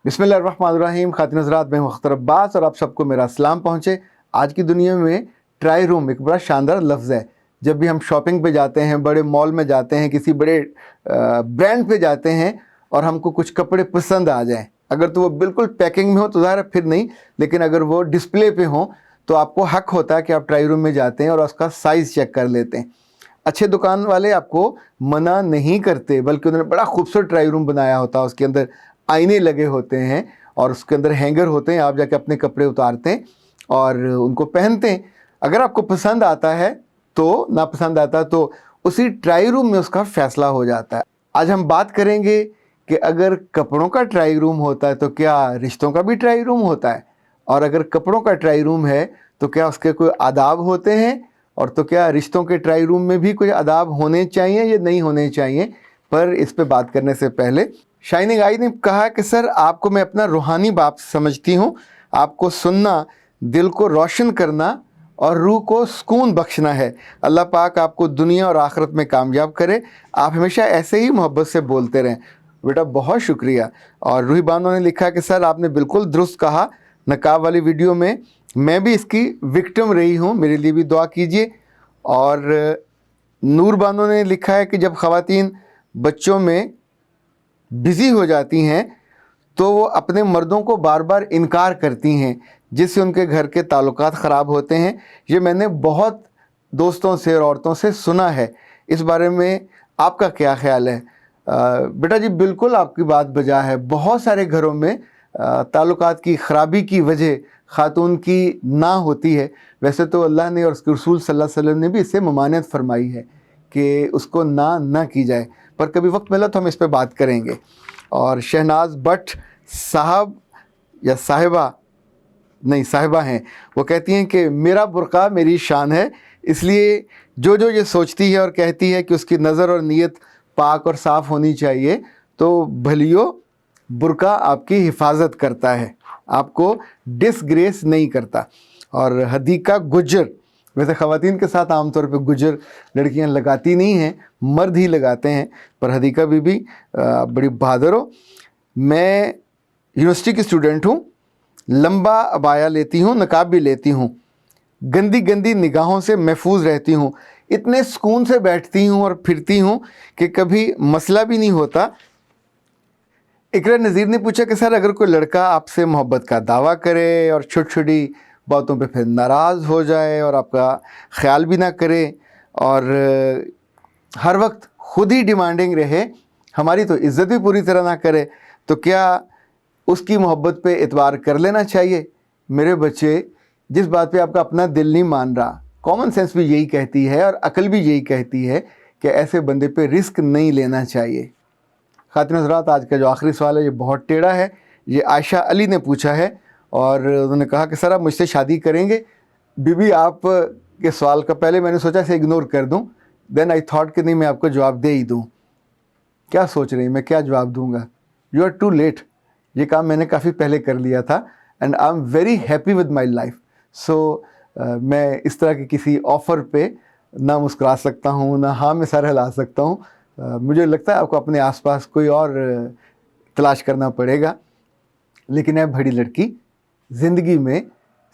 बिस्मिल्लाहिर्रहमानिर्रहीम। खातिन हज़रात, मैं हूं अख्तर अब्बास और आप सबको मेरा सलाम पहुँचे। आज की दुनिया में ट्राई रूम एक बड़ा शानदार लफ्ज़ है। जब भी हम शॉपिंग पे जाते हैं, बड़े मॉल में जाते हैं, किसी बड़े ब्रांड पे जाते हैं और हमको कुछ कपड़े पसंद आ जाएं, अगर तो वो बिल्कुल पैकिंग में हो तो ज़ाहिर फिर नहीं, लेकिन अगर वो डिस्प्ले पे हो तो आपको हक होता है कि आप ट्राई रूम में जाते हैं और उसका साइज़ चेक कर लेते हैं। अच्छे दुकान वाले आपको मना नहीं करते, बल्कि उन्होंने बड़ा खूबसूरत ट्राई रूम बनाया होता है। उसके अंदर आईने लगे होते हैं और उसके अंदर हैंगर होते हैं। आप जाके अपने कपड़े उतारते हैं और उनको पहनते हैं। अगर आपको पसंद आता है तो, ना पसंद आता तो उसी ट्राई रूम में उसका फ़ैसला हो जाता है। आज हम बात करेंगे कि अगर कपड़ों का ट्राई रूम होता है तो क्या रिश्तों का भी ट्राई रूम होता है, और अगर कपड़ों का ट्राई रूम है तो क्या उसके कोई आदाब होते हैं, और तो क्या रिश्तों के ट्राई रूम में भी कोई आदाब होने चाहिए या नहीं होने चाहिए। पर इस पे बात करने से पहले शाइनिंग आई ने कहा कि सर, आपको मैं अपना रूहानी बाप समझती हूँ। आपको सुनना दिल को रोशन करना और रूह को सुकून बख्शना है। अल्लाह पाक आपको दुनिया और आखिरत में कामयाब करे। आप हमेशा ऐसे ही मोहब्बत से बोलते रहें। बेटा बहुत शुक्रिया। और रूही बानो ने लिखा कि सर, आपने बिल्कुल दुरुस्त कहा। नकाब वाली वीडियो में मैं भी इसकी विक्टिम रही हूँ, मेरे लिए भी दुआ कीजिए। और नूर बानो ने लिखा है कि जब ख़वातीन बच्चों में बिज़ी हो जाती हैं तो वो अपने मर्दों को बार बार इनकार करती हैं, जिससे उनके घर के ताल्लुकात ख़राब होते हैं। ये मैंने बहुत दोस्तों से और औरतों से सुना है। इस बारे में आपका क्या ख्याल है? बेटा जी, बिल्कुल आपकी बात बजा है। बहुत सारे घरों में ताल्लुकात की ख़राबी की वजह ख़ातून की ना होती है। वैसे तो अल्लाह ने और उसके रसूल सल्लल्लाहु अलैहि वसल्लम ने भी इससे ममानियत फरमाई है कि उसको ना की जाए, पर कभी वक्त मिला तो हम इस पे बात करेंगे। और शहनाज भट्ट साहब या साहिबा, नहीं साहिबा हैं, वो कहती हैं कि मेरा बुर्का मेरी शान है, इसलिए जो ये सोचती है और कहती है कि उसकी नज़र और नीयत पाक और साफ़ होनी चाहिए, तो भलियो बुर्का आपकी हिफाजत करता है, आपको डिसग्रेस नहीं करता। और हदीका गुज्जर, वैसे ख़वातीन के साथ आमतौर पे गुज्जर लड़कियां लगाती नहीं हैं, मर्द ही लगाते हैं, पर हदीका बीबी बड़ी बहादुर हो। मैं यूनिवर्सिटी की स्टूडेंट हूँ, लंबा अबाया लेती हूँ, नकाब भी लेती हूँ, गंदी गंदी निगाहों से महफूज रहती हूँ, इतने सुकून से बैठती हूँ और फिरती हूँ कि कभी मसला भी नहीं होता। इकरा नज़ीर ने पूछा कि सर, अगर कोई लड़का आपसे मोहब्बत का दावा करे और छोटी छोटी बातों पे फिर नाराज़ हो जाए और आपका ख्याल भी ना करे और हर वक्त खुद ही डिमांडिंग रहे, हमारी तो इज़्ज़त भी पूरी तरह ना करे, तो क्या उसकी मोहब्बत पे एतबार कर लेना चाहिए? मेरे बच्चे, जिस बात पे आपका अपना दिल नहीं मान रहा, कॉमन सेंस भी यही कहती है और अकल भी यही कहती है कि ऐसे बंदे पे रिस्क नहीं लेना चाहिए। खातिन हज़रात, आज का जो आखिरी सवाल है ये बहुत टेढ़ा है। ये आयशा अली ने पूछा है और उन्होंने कहा कि सर, आप मुझसे शादी करेंगे? बीबी, आप के सवाल का पहले मैंने सोचा इसे इग्नोर कर दूं, देन आई थॉट कि नहीं, मैं आपको जवाब दे ही दूं। क्या सोच रही हैं, मैं क्या जवाब दूंगा? You are too late. ये काम मैंने काफ़ी पहले कर लिया था and I am very happy with my life. So मैं इस तरह के किसी ऑफ़र पे ना मुस्कुरा सकता हूँ, ना हाँ में सर हिला सकता हूँ। मुझे लगता है आपको अपने आसपास कोई और तलाश करना पड़ेगा। लेकिन है बड़ी लड़की, ज़िंदगी में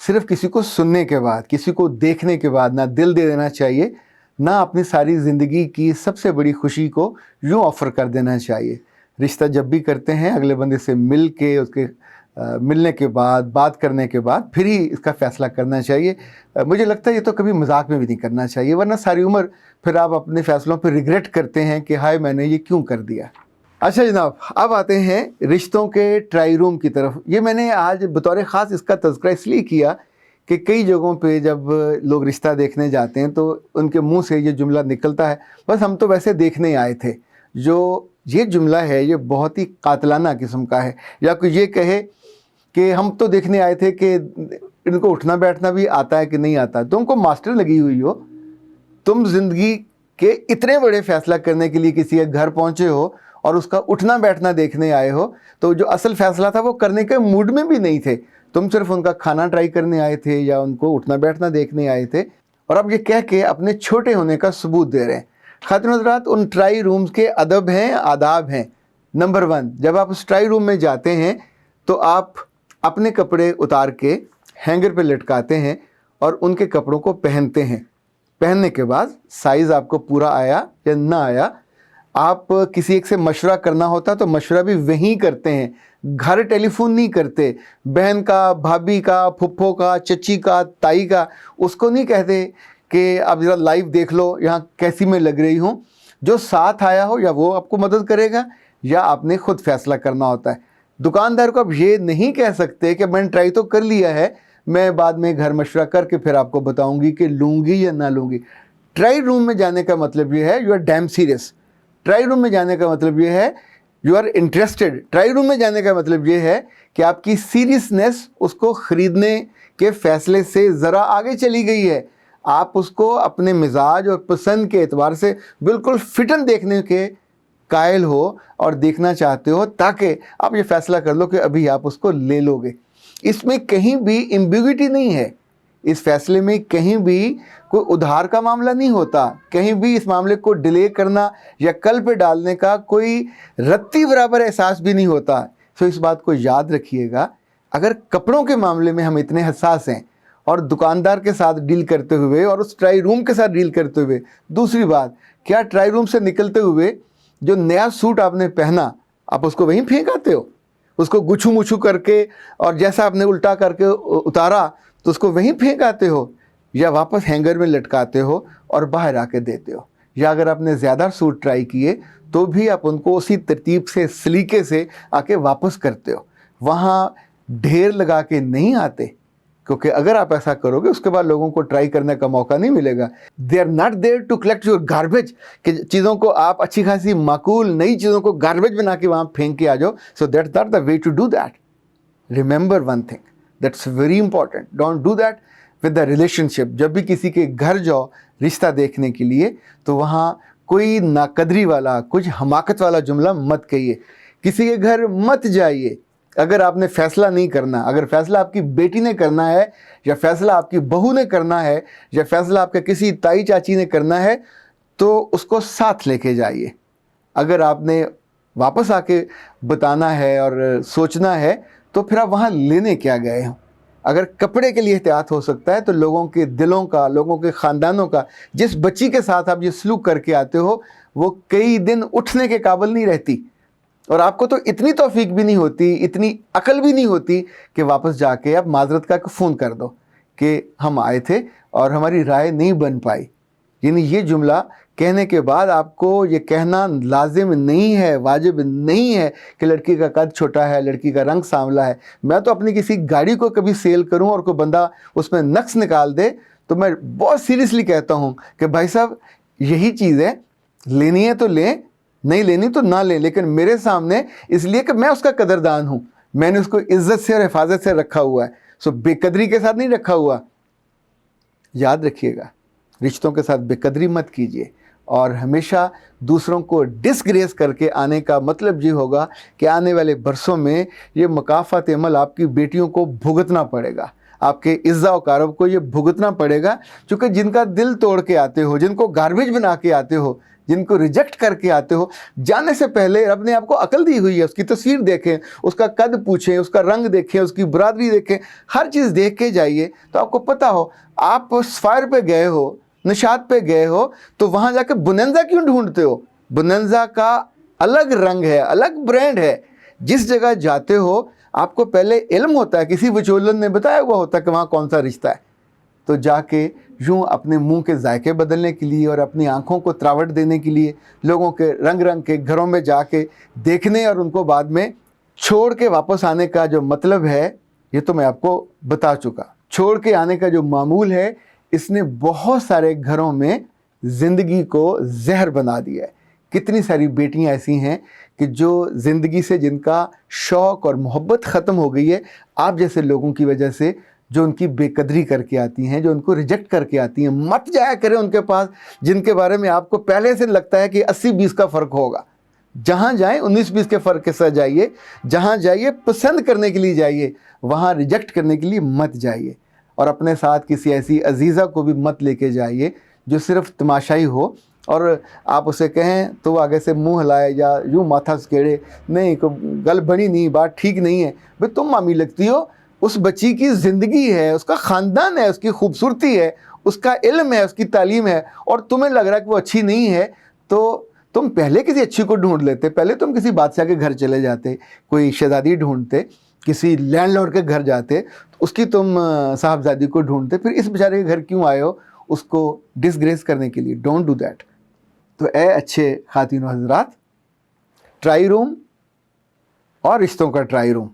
सिर्फ किसी को सुनने के बाद, किसी को देखने के बाद ना दिल दे देना चाहिए, ना अपनी सारी ज़िंदगी की सबसे बड़ी खुशी को यूँ ऑफ़र कर देना चाहिए। रिश्ता जब भी करते हैं, अगले बंदे से मिल के, उसके मिलने के बाद, बात करने के बाद फिर ही इसका फ़ैसला करना चाहिए। मुझे लगता है ये तो कभी मजाक में भी नहीं करना चाहिए, वरना सारी उम्र फिर आप अपने फ़ैसलों पर रिग्रेट करते हैं कि हाय, मैंने ये क्यों कर दिया। अच्छा जनाब, अब आते हैं रिश्तों के ट्राई रूम की तरफ। ये मैंने आज बतौर ख़ास इसका तज़किरा इसलिए किया कि कई जगहों पे जब लोग रिश्ता देखने जाते हैं तो उनके मुंह से ये जुमला निकलता है, बस हम तो वैसे देखने आए थे। जो ये जुमला है ये बहुत ही कातलाना किस्म का है। या कोई ये कहे कि हम तो देखने आए थे कि इनको उठना बैठना भी आता है कि नहीं आता। तुमको मास्टर लगी हुई हो, तुम ज़िंदगी के इतने बड़े फ़ैसला करने के लिए किसी के घर पहुँचे हो और उसका उठना बैठना देखने आए हो, तो जो असल फ़ैसला था वो करने के मूड में भी नहीं थे। तुम सिर्फ उनका खाना ट्राई करने आए थे या उनको उठना बैठना देखने आए थे, और अब ये कह के अपने छोटे होने का सबूत दे रहे हैं। खातिन हज़रात, उन ट्राई रूम्स के अदब हैं, आदाब हैं। नंबर 1, जब आप उस ट्राई रूम में जाते हैं तो आप अपने कपड़े उतार के हैंगर पे लटकाते हैं और उनके कपड़ों को पहनते हैं। पहनने के बाद साइज़ आपको पूरा आया या ना आया, आप किसी एक से मशवरा करना होता तो मशवरा भी वहीं करते हैं, घर टेलीफोन नहीं करते। बहन का, भाभी का, फुफ्फो का, चची का, ताई का, उसको नहीं कहते कि आप ज़रा लाइव देख लो यहाँ कैसी मैं लग रही हूँ। जो साथ आया हो या वो आपको मदद करेगा या आपने खुद फैसला करना होता है। दुकानदार को आप ये नहीं कह सकते कि मैंने ट्राई तो कर लिया है, मैं बाद में घर मशवरा करके फिर आपको बताऊंगी कि लूँगी या ना लूँगी। ट्राई रूम में जाने का मतलब ये है you are damn serious. Trial room में जाने का मतलब ये है you are interested. Trial room में जाने का मतलब ये है कि आपकी सीरियसनेस उसको ख़रीदने के फ़ैसले से ज़रा आगे चली गई है। आप उसको अपने मिजाज और पसंद के एतबार से बिल्कुल फिटन देखने के कायल हो और देखना चाहते हो, ताकि आप ये फ़ैसला कर लो कि अभी आप उसको ले लोगे। इसमें कहीं भी एम्बिग्युइटी नहीं है, इस फैसले में कहीं भी कोई उधार का मामला नहीं होता, कहीं भी इस मामले को डिले करना या कल पे डालने का कोई रत्ती बराबर एहसास भी नहीं होता। तो इस बात को याद रखिएगा। अगर कपड़ों के मामले में हम इतने हसास हैं और दुकानदार के साथ डील करते हुए और उस ट्राई रूम के साथ डील करते हुए, दूसरी बात, क्या ट्राई रूम से निकलते हुए जो नया सूट आपने पहना आप उसको वहीं फेंक आते हो, उसको गुछू मुछू करके और जैसा आपने उल्टा करके उतारा तो उसको वहीं फेंक आते हो, या वापस हैंगर में लटकाते हो और बाहर आके देते हो? या अगर आपने ज़्यादा सूट ट्राई किए तो भी आप उनको उसी तरतीब से, सलीके से आके वापस करते हो, वहाँ ढेर लगा के नहीं आते। क्योंकि अगर आप ऐसा करोगे उसके बाद लोगों को ट्राई करने का मौका नहीं मिलेगा। They are not there to collect your garbage, कि चीज़ों को आप अच्छी खासी माकूल नई चीज़ों को गार्बेज बना के वहाँ फेंक के आ जाओ। So that's not the way to do that. Remember one thing that's very important, don't do that with the relationship. जब भी किसी के घर जाओ रिश्ता देखने के लिए तो वहाँ कोई नाकदरी वाला, कुछ हमाकत वाला जुमला मत कहिए। किसी के घर मत जाइए अगर आपने फ़ैसला नहीं करना। अगर फ़ैसला आपकी बेटी ने करना है, या फ़ैसला आपकी बहू ने करना है, या फ़ैसला आपके किसी ताई चाची ने करना है, तो उसको साथ लेके जाइए। अगर आपने वापस आके बताना है और सोचना है तो फिर आप वहाँ लेने क्या गए हो? अगर कपड़े के लिए एहतियात हो सकता है तो लोगों के दिलों का, लोगों के ख़ानदानों का, जिस बच्ची के साथ आप ये सलूक करके आते हो वो कई दिन उठने के काबिल नहीं रहती, और आपको तो इतनी तौफीक भी नहीं होती, इतनी अकल भी नहीं होती कि वापस जाके आप माजरत का फ़ोन कर दो कि हम आए थे और हमारी राय नहीं बन पाई। यानी ये जुमला कहने के बाद आपको ये कहना लाजिम नहीं है, वाजिब नहीं है कि लड़की का कद छोटा है, लड़की का रंग सांवला है। मैं तो अपनी किसी गाड़ी को कभी सेल करूं और कोई बंदा उसमें नक्स निकाल दे तो मैं बहुत सीरियसली कहता हूं कि भाई साहब यही चीज़ है, लेनी है तो लें, नहीं लेनी तो ना लें, लेकिन मेरे सामने, इसलिए कि मैं उसका कदरदान हूँ, मैंने उसको इज़्ज़त से और हिफाजत से रखा हुआ है। सो बेकदरी के साथ नहीं रखा हुआ। याद रखिएगा, रिश्तों के साथ बेकदरी मत कीजिए, और हमेशा दूसरों को डिसग्रेस करके आने का मतलब ये होगा कि आने वाले बरसों में ये मकाफ़ात अमल आपकी बेटियों को भुगतना पड़ेगा, आपके इज़्ज़ा और कारब को ये भुगतना पड़ेगा। चूँकि जिनका दिल तोड़ के आते हो, जिनको गार्बेज बना के आते हो, जिनको रिजेक्ट करके आते हो, जाने से पहले रब ने आपको अकल दी हुई है, उसकी तस्वीर देखें, उसका कद पूछें, उसका रंग देखें, उसकी बरादरी देखें, हर चीज़ देख के जाइए तो आपको पता हो। आप सफ़ायर पे गए हो, निशात पे गए हो, तो वहाँ जाके बुनंजा क्यों ढूंढते हो? बुनंजा का अलग रंग है, अलग ब्रांड है। जिस जगह जाते हो आपको पहले इल्म होता है, किसी विचोलन ने बताया हुआ होता है कि वहाँ कौन सा रिश्ता है, तो जाके यूँ अपने मुंह के जायके बदलने के लिए और अपनी आँखों को त्रावट देने के लिए लोगों के रंग रंग के घरों में जाके देखने और उनको बाद में छोड़ के वापस आने का जो मतलब है, ये तो मैं आपको बता चुका। छोड़ के आने का जो मामूल है, इसने बहुत सारे घरों में ज़िंदगी को जहर बना दिया है। कितनी सारी बेटियां ऐसी हैं कि जो ज़िंदगी से जिनका शौक़ और मोहब्बत ख़त्म हो गई है, आप जैसे लोगों की वजह से, जो उनकी बेकदरी करके आती हैं, जो उनको रिजेक्ट करके आती हैं। मत जाया करें उनके पास जिनके बारे में आपको पहले से लगता है कि 80-20 का फ़र्क होगा। जहाँ जाएं 19-20 के फ़र्क के साथ जाइए। जहाँ जाइए पसंद करने के लिए जाइए, वहाँ रिजेक्ट करने के लिए मत जाइए। और अपने साथ किसी ऐसी अजीज़ा को भी मत लेके जाइए जो सिर्फ़ तमाशाई हो اور آپ اسے کہیں تو وہ آگے سے منہ ہلائے یا یوں ماتھا سکیڑے, نہیں گل بنی نہیں, بات ٹھیک نہیں ہے. بھئی تم مامی لگتی ہو, اس بچی کی زندگی ہے, اس کا خاندان ہے, اس کی خوبصورتی ہے, اس کا علم ہے, اس کی تعلیم ہے, اور تمہیں لگ رہا ہے کہ وہ اچھی نہیں ہے, تو تم پہلے کسی اچھی کو ڈھونڈ لیتے, پہلے تم کسی بادشاہ کے گھر چلے جاتے, کوئی شہزادی ڈھونڈتے, کسی لینڈ لارڈ کے گھر جاتے, اس کی تم صاحبزادی کو ڈھونڈتے, پھر اس بیچارے کے گھر کیوں آئے ہو اس کو ڈسگریس کرنے کے لیے؟ Don't do that. تو اے اچھے خواتین و حضرات, ٹرائی روم اور رشتوں کا ٹرائی روم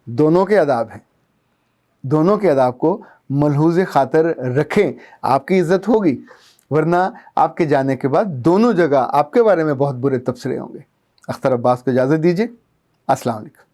دونوں کے آداب ہیں, دونوں کے آداب کو ملحوظ خاطر رکھیں, آپ کی عزت ہوگی, ورنہ آپ کے جانے کے بعد دونوں جگہ آپ کے بارے میں بہت برے تبصرے ہوں گے. اختر عباس کو اجازت دیجیے. السلام علیکم.